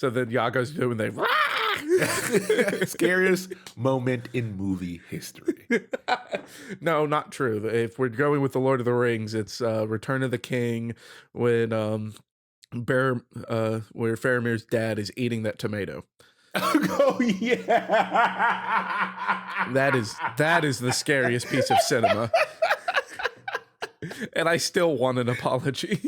So then Yago's doing Scariest moment in movie history. No, not true. If we're going with the Lord of the Rings, it's Return of the King when where Faramir's dad is eating that tomato. Oh yeah. That is the scariest piece of cinema. And I still want an apology.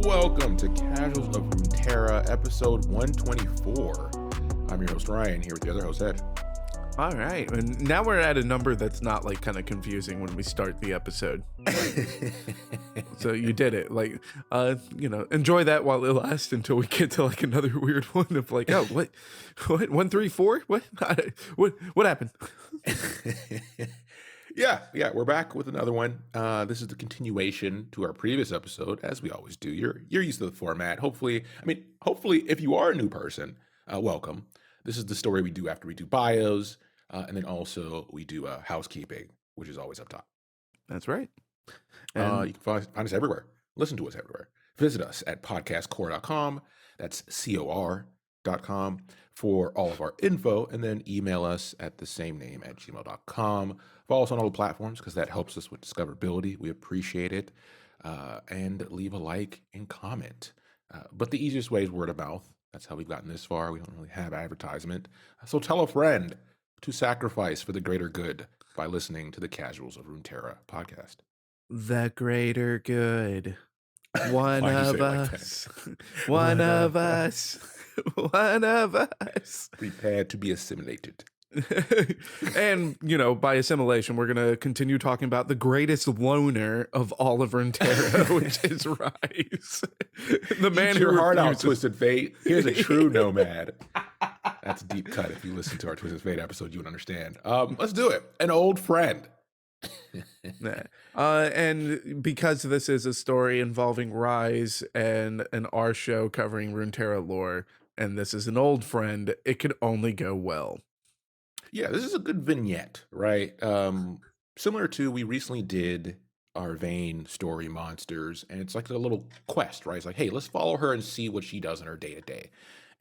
Welcome to Casuals of Runeterra, episode 124. I'm your host Ryan, here with the other host Ed. All right, and now we're at a number that's not like kind of confusing when we start the episode. So you did it, like, enjoy that while it lasts until we get to like another weird one of like, oh, what, 134, what happened? Yeah, we're back with another one. This is the continuation to our previous episode, as we always do. You're used to the format. Hopefully, if you are a new person, welcome. This is the story we do after we do bios, and then also we do housekeeping, which is always up top. That's right. You can find us everywhere. Listen to us everywhere. Visit us at podcastcore.com. That's COR.com for all of our info, and then email us at the same name at gmail.com. Follow us on all the platforms because that helps us with discoverability. We appreciate it. And leave a like and comment. But the easiest way is word of mouth. That's how we've gotten this far. We don't really have advertisement. So tell a friend to sacrifice for the greater good by listening to the Casuals of Runeterra podcast. The greater good. One Why'd you of say it like us. One of us. One of us. Prepared to be assimilated. And, by assimilation, we're going to continue talking about the greatest loner of all of Runeterra, which is Ryze. The man Eat your who heart out, refuses- Twisted Fate. Here's a true nomad. That's a deep cut. If you listen to our Twisted Fate episode, you would understand. Let's do it. An old friend. And because this is a story involving Ryze and our show covering Runeterra lore, and this is an old friend, it could only go well. Yeah, this is a good vignette, right? Similar to we recently did our Vayne story monsters, and it's like a little quest, right? It's like, hey, let's follow her and see what she does in her day-to-day.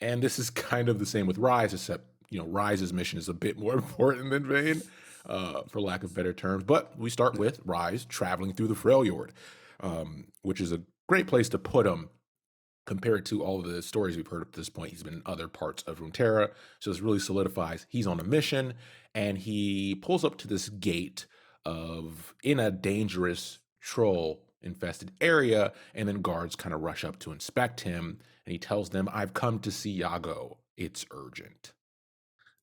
And this is kind of the same with Ryze, except, Ryze's mission is a bit more important than Vayne, for lack of better terms. But we start with Ryze traveling through the Freljord, which is a great place to put him compared to all of the stories we've heard up to this point. He's been in other parts of Runeterra, so this really solidifies he's on a mission, and he pulls up to this gate in a dangerous troll-infested area, and then guards kind of rush up to inspect him, and he tells them, I've come to see Yago. It's urgent.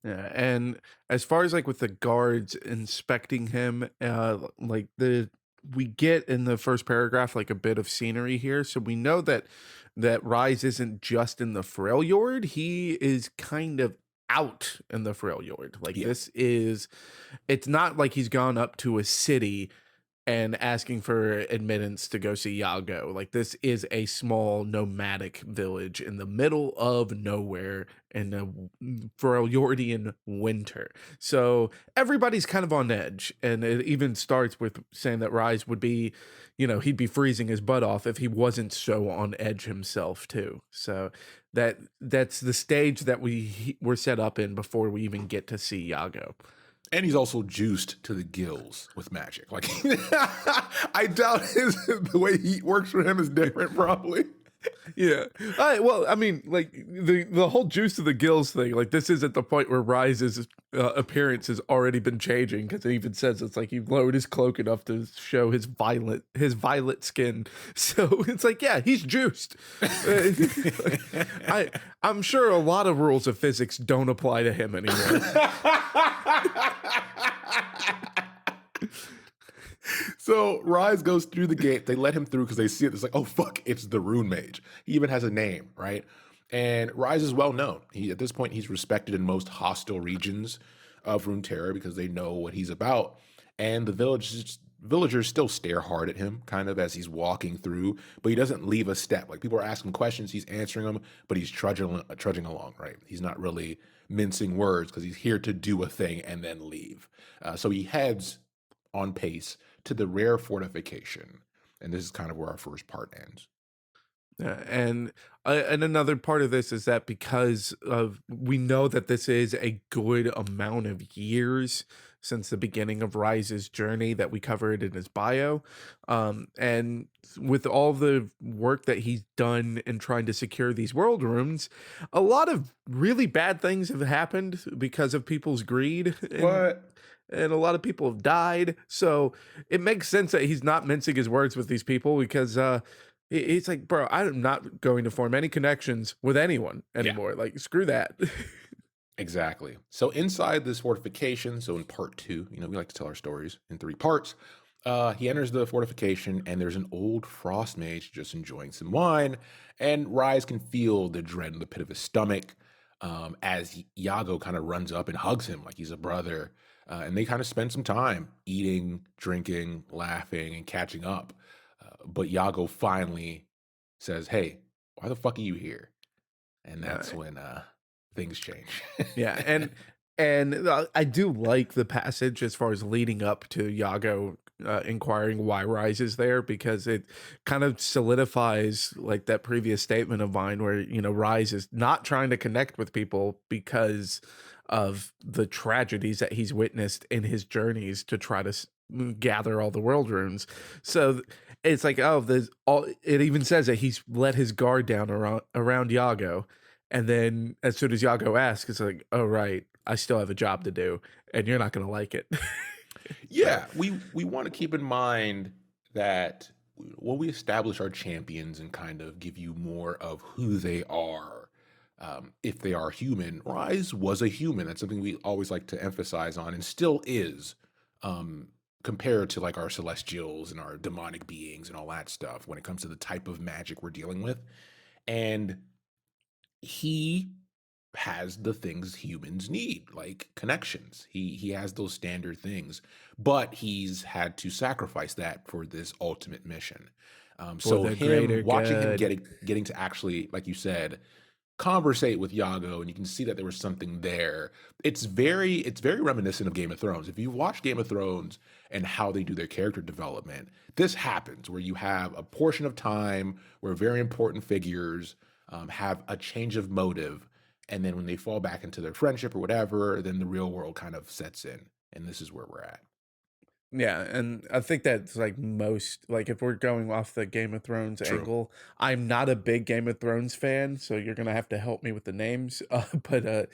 Yeah, and as far as like with the guards inspecting him, we get in the first paragraph like a bit of scenery here, so we know that Ryze isn't just in the Freljord; he is kind of out in the Freljord. Like it's not like he's gone up to a city and asking for admittance to go see Yago. Like this is a small nomadic village in the middle of nowhere in the Freljordian winter. So everybody's kind of on edge. And it even starts with saying that Ryze would be, he'd be freezing his butt off if he wasn't so on edge himself too. So that's the stage that we're set up in before we even get to see Yago. And he's also juiced to the gills with magic. Like, I doubt the way heat works for him is different, probably. Yeah. Well, I mean, like the whole juice to the gills thing, like this is at the point where Ryze's appearance has already been changing, because it even says it's like he lowered his cloak enough to show his violet skin. So it's like, yeah, he's juiced. I'm sure a lot of rules of physics don't apply to him anymore. So Ryze goes through the gate. They let him through because they see it. It's like, oh, fuck, it's the Rune Mage. He even has a name, right? And Ryze is well known. At this point, he's respected in most hostile regions of Runeterra because they know what he's about. And the village villagers still stare hard at him, kind of as he's walking through, but he doesn't leave a step. Like people are asking questions, he's answering them, but he's trudging along. Right? He's not really mincing words because he's here to do a thing and then leave. So he heads on pace to the rare fortification, and this is kind of where our first part ends. Yeah, and another part of this is that because of we know that this is a good amount of years since the beginning of Rise's journey that we covered in his bio, and with all the work that he's done in trying to secure these world rooms, a lot of really bad things have happened because of people's greed What? and a lot of people have died. So it makes sense that he's not mincing his words with these people because it's like, bro, I'm not going to form any connections with anyone Yeah. anymore. Like, screw that. Exactly. So inside this fortification, so in part two, we like to tell our stories in three parts. He enters the fortification, and there's an old frost mage just enjoying some wine. And Ryze can feel the dread in the pit of his stomach as Iago kind of runs up and hugs him like he's a brother. And they kind of spend some time eating, drinking, laughing, and catching up. But Iago finally says, "Hey, why the fuck are you here?" And that's Uh, when things change. yeah, I do like the passage as far as leading up to Yago inquiring why Rise is there because it kind of solidifies like that previous statement of mine where Rise is not trying to connect with people because of the tragedies that he's witnessed in his journeys to try to gather all the world runes. So it's like, oh, there's all. It even says that he's let his guard down around Yago. And then as soon as Yago asks, it's like, oh, right, I still have a job to do, and you're not going to like it. So, Yeah, we want to keep in mind that when we establish our champions and kind of give you more of who they are, if they are human, Rise was a human. That's something we always like to emphasize on, and still is, um, compared to like our celestials and our demonic beings and all that stuff. When it comes to the type of magic we're dealing with, and he has the things humans need, like connections. He has those standard things, but he's had to sacrifice that for this ultimate mission. for So the him greater watching him good. getting to actually, like you said, conversate with Yago, and you can see that there was something there. It's very reminiscent of Game of Thrones. If you watch Game of Thrones and how they do their character development, this happens where you have a portion of time where very important figures have a change of motive, and then when they fall back into their friendship or whatever, then the real world kind of sets in, and this is where we're at. Yeah, and I think that's like most like if we're going off the Game of Thrones True. angle, I'm not a big Game of Thrones fan, so you're gonna have to help me with the names. The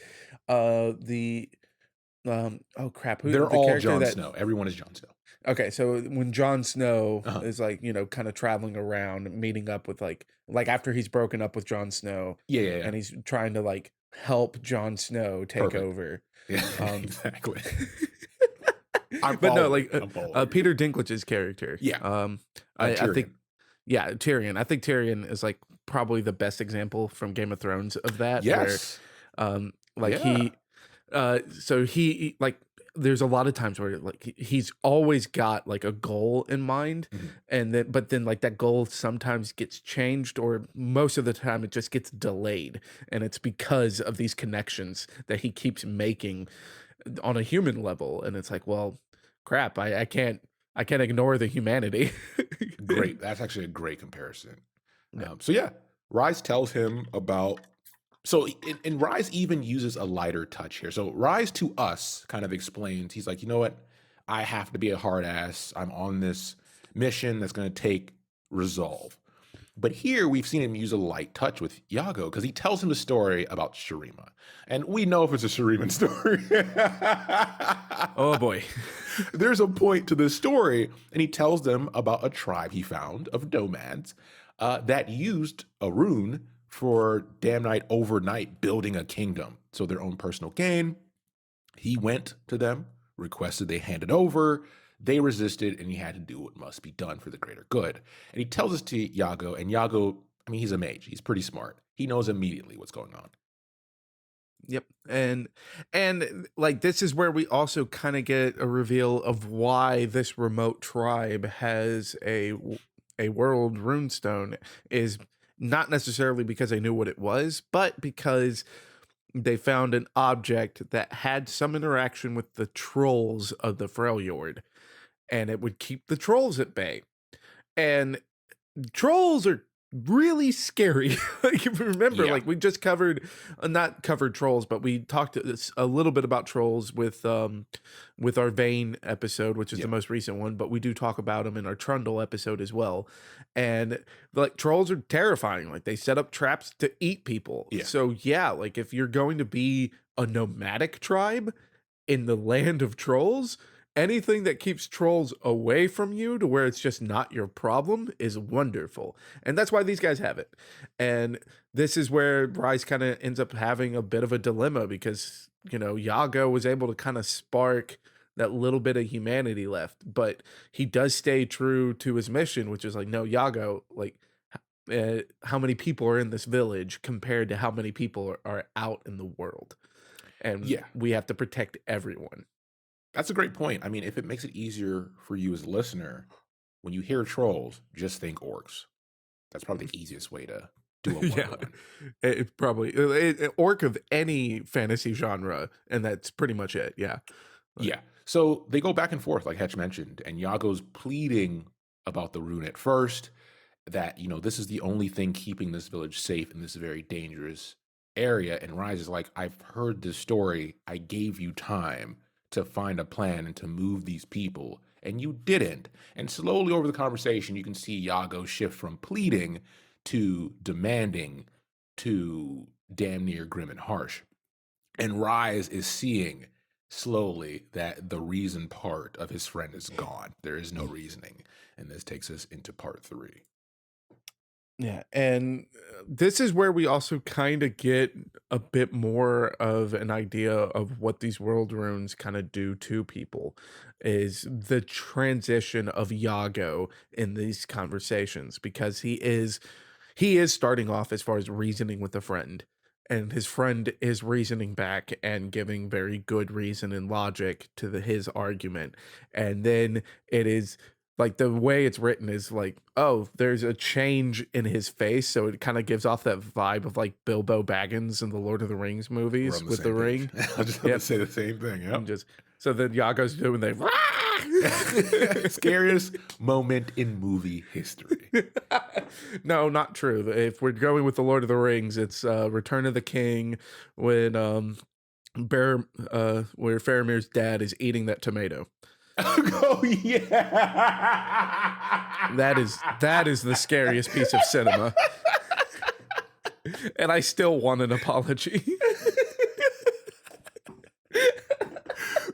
oh crap, who They're the all character Jon that Snow. Everyone is Jon Snow. okay, so when Jon Snow Uh-huh. is like, kind of traveling around, meeting up with like after he's broken up with Jon Snow Yeah, yeah, yeah. and he's trying to like help Jon Snow take Perfect. over. Yeah, Um exactly. I'm but no, following like you. I'm following you. Peter Dinklage's character. Yeah, I think Tyrion. yeah, Tyrion. I think Tyrion is like probably the best example from Game of Thrones of that where Yes. like Yeah. so like there's a lot of times where like he's always got like a goal in mind Mhm. and then but then like that goal sometimes gets changed or most of the time it just gets delayed and it's because of these connections that he keeps making on a human level and it's like, well, crap, I can't ignore the humanity. Great. That's actually a great comparison. Yeah. So yeah, Rise tells him about. So and Rise even uses a lighter touch here. So Rise to us kind of explains. He's like, you know what? I have to be a hard ass. I'm on this mission that's going to take resolve. But here we've seen him use a light touch with Yago because he tells him a story about Shurima. And we know if it's a Shuriman story. Oh boy. There's a point to this story, and he tells them about a tribe he found of nomads that used a rune for damn night overnight building a kingdom. So their own personal gain. He went to them, requested they hand it over. They resisted, and he had to do what must be done for the greater good. And he tells this to Yago, and Yago, I mean, he's a mage. He's pretty smart. He knows immediately what's going on. Yep. And like this is where we also kind of get a reveal of why this remote tribe has a world runestone is not necessarily because they knew what it was, but because they found an object that had some interaction with the trolls of the Freljord, and it would keep the trolls at bay. And trolls are really scary. Like if you remember, Yeah. like we just covered, not covered trolls, but we talked a little bit about trolls with our Vane episode, which is the Yeah. most recent one. But we do talk about them in our Trundle episode as well. And like trolls are terrifying. Like they set up traps to eat people. Yeah. So yeah, like if you're going to be a nomadic tribe in the land of trolls, anything that keeps trolls away from you to where it's just not your problem is wonderful. And that's why these guys have it. And this is where Ryze kind of ends up having a bit of a dilemma because, Yago was able to kind of spark that little bit of humanity left, but he does stay true to his mission, which is like, no, Yago, like, how many people are in this village compared to how many people are out in the world? And Yeah. we have to protect everyone. That's a great point. I mean, if it makes it easier for you as a listener, when you hear trolls, just think orcs. That's probably the easiest way to do a one to Yeah, one. it probably orc of any fantasy genre, and that's pretty much it. Yeah, like, Yeah. So they go back and forth, like Hetch mentioned, and Yago's pleading about the rune at first, that, this is the only thing keeping this village safe in this very dangerous area. And Rise is like, I've heard this story. I gave you time to find a plan and to move these people, and you didn't. And slowly over the conversation, you can see Yago shift from pleading to demanding to damn near grim and harsh. And Rise is seeing slowly that the reason part of his friend is gone. There is no reasoning. And this takes us into part three. yeah. And this is where we also kind of get a bit more of an idea of what these world runes kind of do to people, is the transition of Yago in these conversations because he is starting off as far as reasoning with a friend, and his friend is reasoning back and giving very good reason and logic to his argument. And then it is like the way it's written is like, oh, there's a change in his face. So it kind of gives off that vibe of like Bilbo Baggins in the Lord of the Rings We're movies on the with the same page. ring. I just have to Yep. say the same thing. And Yep. just so then Yago's doing the Scariest moment in movie history. No, not true. If we're going with the Lord of the Rings, it's Return of the King when Bear where Faramir's dad is eating that tomato. Oh yeah. That is the scariest piece of cinema. And I still want an apology.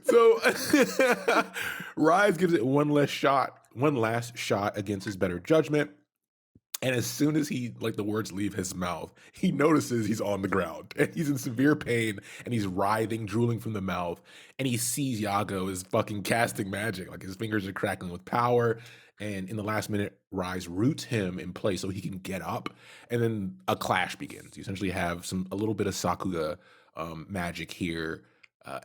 So Rise gives it one last shot against his better judgment. And as soon as the words leave his mouth, he notices he's on the ground and he's in severe pain and he's writhing, drooling from the mouth. And he sees Yago is fucking casting magic. Like his fingers are crackling with power. And in the last minute, Rise roots him in place so he can get up. And then a clash begins. You essentially have a little bit of Sakuga magic here.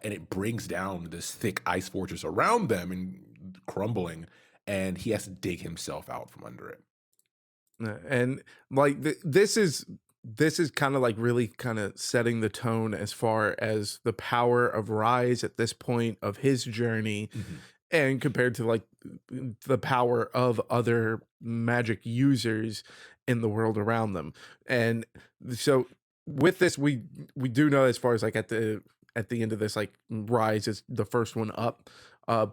And it brings down this thick ice fortress around them and crumbling. And he has to dig himself out from under it. And like this is kind of like really kind of setting the tone as far as the power of Rise at this point of his journey, Mhm. and compared to like the power of other magic users in the world around them. And so with this, we do know as far as like at the end of this, like Rise is the first one up.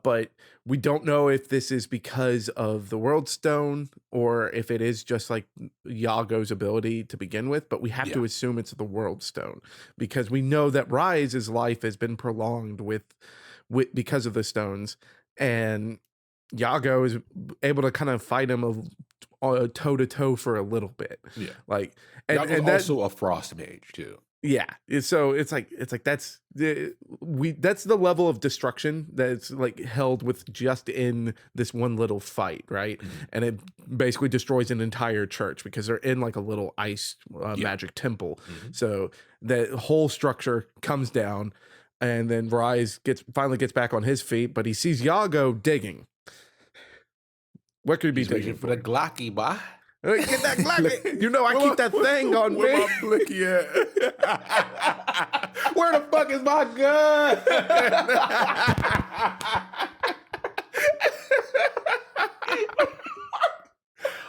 But we don't know if this is because of the World Stone or if it is just like Yago's ability to begin with. But we have Yeah. to assume it's the World Stone because we know that Rise's life has been prolonged with because of the stones, and Yago is able to kind of fight him toe to toe for a little bit, Yeah. like Yago's and that also a frost mage too. Yeah, so it's like that's the level of destruction that's like held with just in this one little fight, right? Mhm. And it basically destroys an entire church because they're in like a little ice Yeah. magic temple. Mhm. So the whole structure comes down, and then Rise finally gets back on his feet, but he sees Yago digging. What could he be He's reaching digging for the for? Glocky, boy. Get that Look, Glock! You know I keep that thing on where me. my blicky at? Where the fuck is my gun?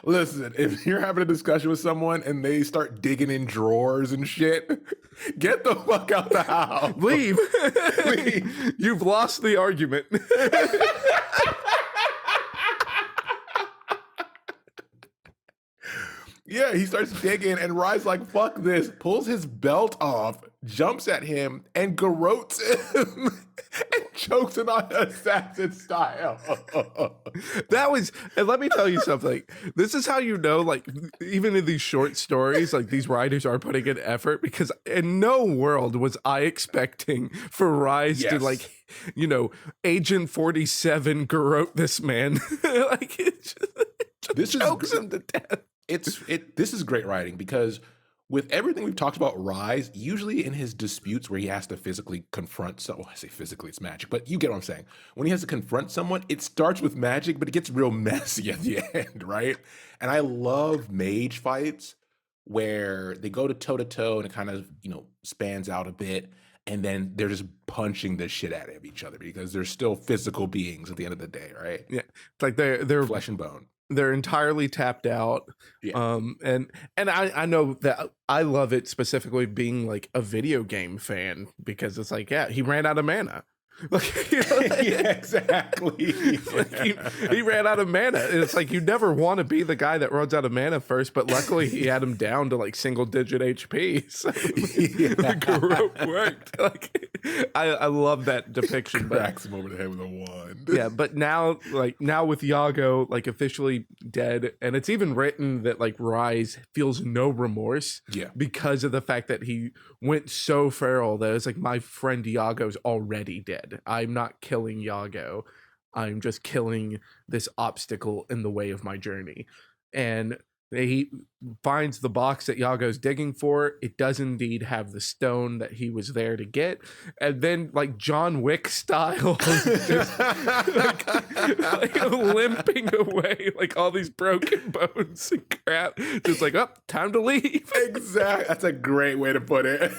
Listen, if you're having a discussion with someone and they start digging in drawers and shit, get the fuck out the house. Leave. Leave. You've lost the argument. Yeah, he starts digging, and Ryze like, fuck this, pulls his belt off, jumps at him, and garrotes him, and chokes him out assassin style. And let me tell you something. This is how you know, like, even in these short stories, like, these writers are putting in effort because in no world was I expecting for Rise to, Yes. like, Agent 47 garrote this man. Like, it just This is chokes him to death. this is great writing because with everything we've talked about Ryze, usually in his disputes where he has to physically confront I say physically, it's magic, but you get what I'm saying. When he has to confront someone, it starts with magic, but it gets real messy at the end, right? And I love mage fights where they go to toe and it kind of, spans out a bit. And then they're just punching the shit out of each other because they're still physical beings at the end of the day, right? Yeah. It's like they're Flesh and bone. they're entirely tapped out. Yeah. And I know that I love it specifically being like a video game fan because it's like, yeah, he ran out of mana. Like, Yeah, exactly. like he ran out of mana. And it's like you never want to be the guy that runs out of mana first, but luckily he had him down to like single digit HP. So the Garrote worked. Like I love that depiction. But Cracks him over the head with a wand. yeah, but now with Yago like officially dead, and it's even written that like Rise feels no remorse Yeah. because of the fact that he went so feral that it's like my friend Yago's already dead. I'm not killing Yago. I'm just killing this obstacle in the way of my journey. And he finds the box that Yago's digging for. It does indeed have the stone that he was there to get. And then, like John Wick style, just like limping away, like all these broken bones and crap. Just like, oh, time to leave. Exactly. That's a great way to put it.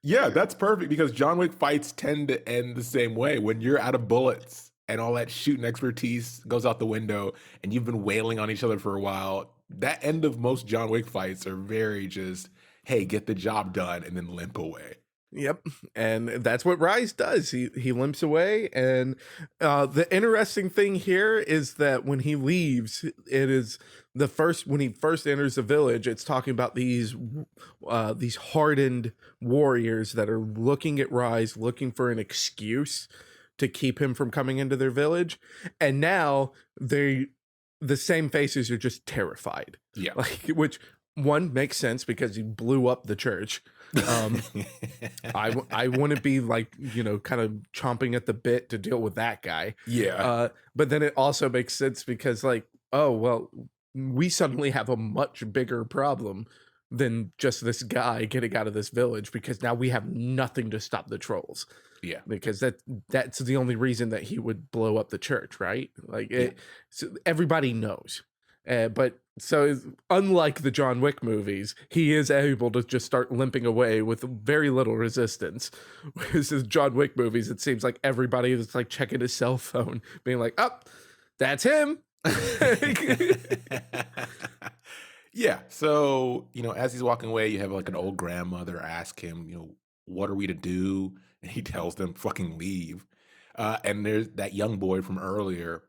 Yeah, that's perfect because John Wick fights tend to end the same way. When you're out of bullets and all that shooting expertise goes out the window and you've been wailing on each other for a while, that end of most John Wick fights are very just, hey, get the job done and then limp away. Yep, and that's what Ryze does. He limps away, and the interesting thing here is that when he leaves, it is when he first enters the village. It's talking about these hardened warriors that are looking at Ryze, looking for an excuse to keep him from coming into their village, and now the same faces are just terrified. Yeah. Like, which one makes sense because he blew up the church. I wouldn't be like, kind of chomping at the bit to deal with that guy. Yeah. But then it also makes sense because like, oh, well, we suddenly have a much bigger problem than just this guy getting out of this village because now we have nothing to stop the trolls. Yeah. Because that's the only reason that he would blow up the church, right? Like Yeah. so everybody knows. But so unlike the John Wick movies, he is able to just start limping away with very little resistance. Whereas in John Wick movies, it seems like everybody is like checking his cell phone, being like, "Oh, that's him." Yeah. So, as he's walking away, you have like an old grandmother ask him, what are we to do? And he tells them, fucking leave. And there's that young boy from earlier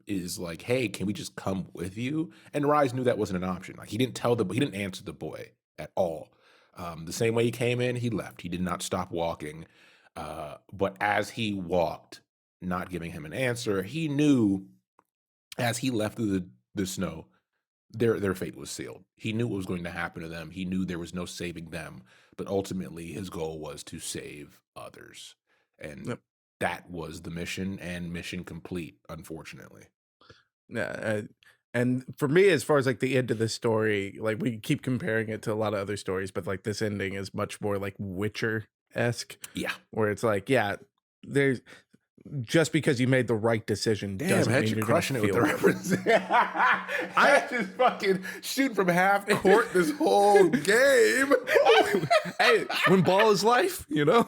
is like, hey, can we just come with you? And Rise knew that wasn't an option. Like he didn't answer the boy at all. The same way he came in, he left. He did not stop walking. But as he walked, not giving him an answer, he knew as he left through the snow their fate was sealed. He knew what was going to happen to them. He knew there was no saving them, but ultimately his goal was to save others. And Yep. that was the mission, and mission complete, unfortunately. Yeah, and for me, as far as like the end of the story, like we keep comparing it to a lot of other stories, but like this ending is much more like Witcher esque, Yeah. where it's like, yeah, there's just because you made the right decision Damn, doesn't had mean you you're gonna crushing it with feel the good. reference. I just fucking shooting from half court this whole game. Hey, when ball is life, you know.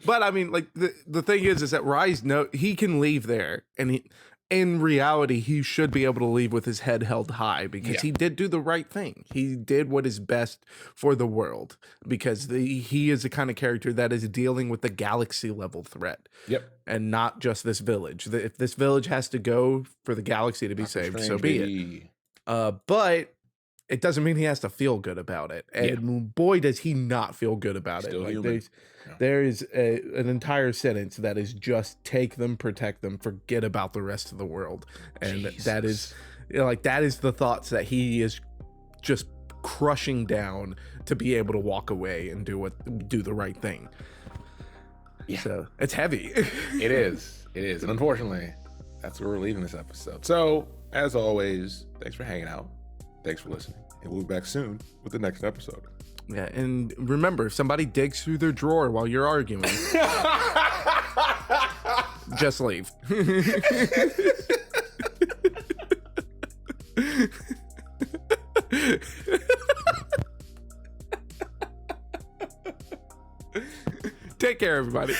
but I mean, like the thing is that Ryze he can leave there, and he in reality he should be able to leave with his head held high because Yeah. he did do the right thing. He did what is best for the world because he is the kind of character that is dealing with the galaxy level threat Yep. and not just this village. If this village has to go for the galaxy to be Doctor saved, so Strange, be it. baby. But it doesn't mean he has to feel good about it. Yeah. And boy, does he not feel good about it. Still Like human. Yeah. there is an entire sentence that is just take them, protect them, forget about the rest of the world. And that is, Jesus. you know, like that is the thoughts that he is just crushing down to be able to walk away and do the right thing. Yeah. So it's heavy. It is. It is. And unfortunately, that's where we're leaving this episode. So, as always, thanks for hanging out. Thanks for listening. And we'll be back soon with the next episode. Yeah, and remember, if somebody digs through their drawer while you're arguing, just leave. Take care, everybody.